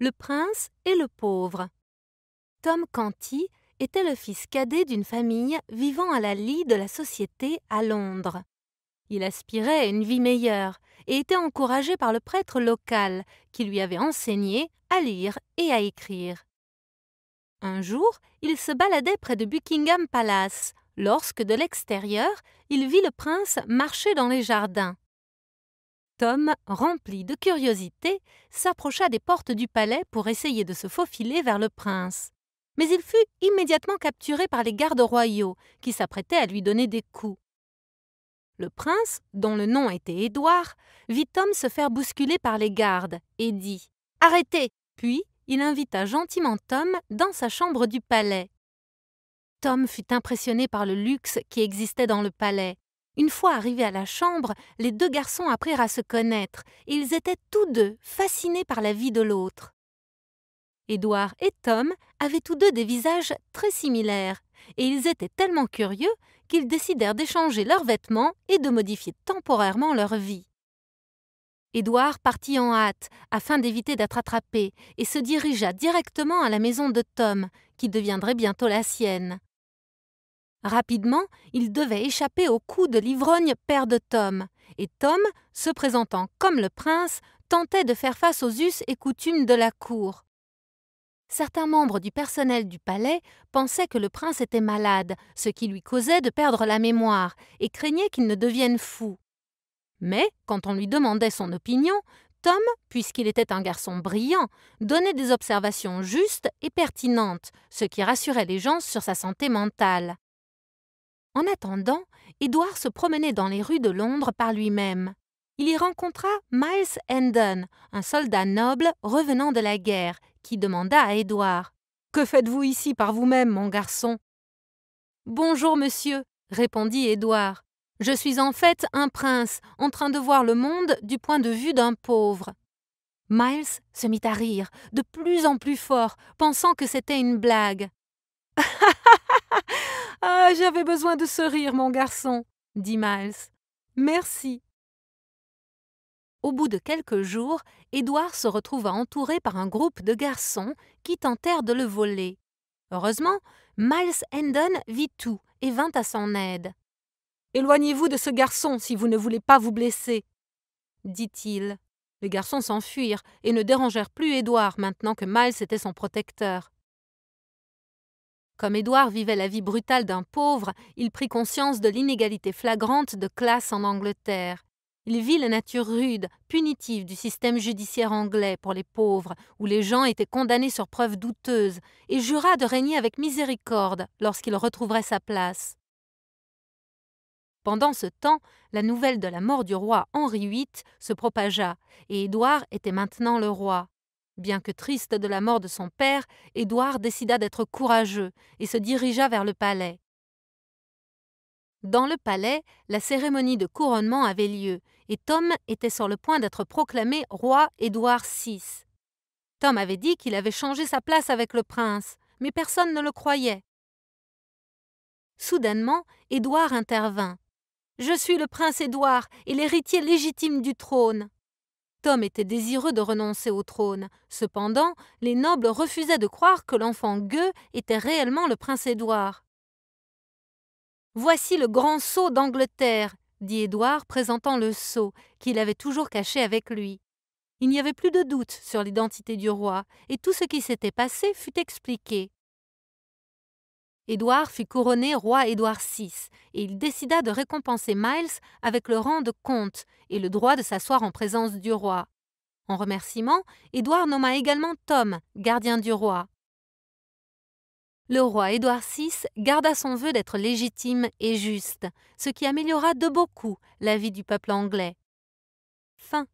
Le prince et le pauvre. Tom Canty était le fils cadet d'une famille vivant à la lie de la société à Londres. Il aspirait à une vie meilleure et était encouragé par le prêtre local qui lui avait enseigné à lire et à écrire. Un jour, il se baladait près de Buckingham Palace lorsque, de l'extérieur, il vit le prince marcher dans les jardins. Tom, rempli de curiosité, s'approcha des portes du palais pour essayer de se faufiler vers le prince. Mais il fut immédiatement capturé par les gardes royaux, qui s'apprêtaient à lui donner des coups. Le prince, dont le nom était Édouard, vit Tom se faire bousculer par les gardes et dit « Arrêtez !» Puis il invita gentiment Tom dans sa chambre du palais. Tom fut impressionné par le luxe qui existait dans le palais. Une fois arrivés à la chambre, les deux garçons apprirent à se connaître et ils étaient tous deux fascinés par la vie de l'autre. Édouard et Tom avaient tous deux des visages très similaires et ils étaient tellement curieux qu'ils décidèrent d'échanger leurs vêtements et de modifier temporairement leur vie. Édouard partit en hâte afin d'éviter d'être attrapé et se dirigea directement à la maison de Tom, qui deviendrait bientôt la sienne. Rapidement, il devait échapper aux coups de l'ivrogne père de Tom, et Tom, se présentant comme le prince, tentait de faire face aux us et coutumes de la cour. Certains membres du personnel du palais pensaient que le prince était malade, ce qui lui causait de perdre la mémoire, et craignaient qu'il ne devienne fou. Mais, quand on lui demandait son opinion, Tom, puisqu'il était un garçon brillant, donnait des observations justes et pertinentes, ce qui rassurait les gens sur sa santé mentale. En attendant, Édouard se promenait dans les rues de Londres par lui-même. Il y rencontra Miles Hendon, un soldat noble revenant de la guerre, qui demanda à Édouard « Que faites-vous ici par vous-même, mon garçon ?»« Bonjour, monsieur, » répondit Édouard. « Je suis en fait un prince, en train de voir le monde du point de vue d'un pauvre. » Miles se mit à rire, de plus en plus fort, pensant que c'était une blague. « Ah, j'avais besoin de ce rire, mon garçon, » dit Miles. « Merci. » Au bout de quelques jours, Édouard se retrouva entouré par un groupe de garçons qui tentèrent de le voler. Heureusement, Miles Hendon vit tout et vint à son aide. « Éloignez-vous de ce garçon si vous ne voulez pas vous blesser, » dit-il. Les garçons s'enfuirent et ne dérangèrent plus Édouard maintenant que Miles était son protecteur. Comme Édouard vivait la vie brutale d'un pauvre, il prit conscience de l'inégalité flagrante de classe en Angleterre. Il vit la nature rude, punitive du système judiciaire anglais pour les pauvres, où les gens étaient condamnés sur preuves douteuses, et jura de régner avec miséricorde lorsqu'il retrouverait sa place. Pendant ce temps, la nouvelle de la mort du roi Henri VIII se propagea, et Édouard était maintenant le roi. Bien que triste de la mort de son père, Édouard décida d'être courageux et se dirigea vers le palais. Dans le palais, la cérémonie de couronnement avait lieu et Tom était sur le point d'être proclamé roi Édouard VI. Tom avait dit qu'il avait changé sa place avec le prince, mais personne ne le croyait. Soudainement, Édouard intervint. « Je suis le prince Édouard et l'héritier légitime du trône. » Tom était désireux de renoncer au trône. Cependant, les nobles refusaient de croire que l'enfant gueux était réellement le prince Édouard. « Voici le grand sceau d'Angleterre, » dit Édouard, présentant le sceau qu'il avait toujours caché avec lui. Il n'y avait plus de doute sur l'identité du roi, et tout ce qui s'était passé fut expliqué. Édouard fut couronné roi Édouard VI, et il décida de récompenser Miles avec le rang de comte et le droit de s'asseoir en présence du roi. En remerciement, Édouard nomma également Tom, gardien du roi. Le roi Édouard VI garda son vœu d'être légitime et juste, ce qui améliora de beaucoup la vie du peuple anglais. Fin.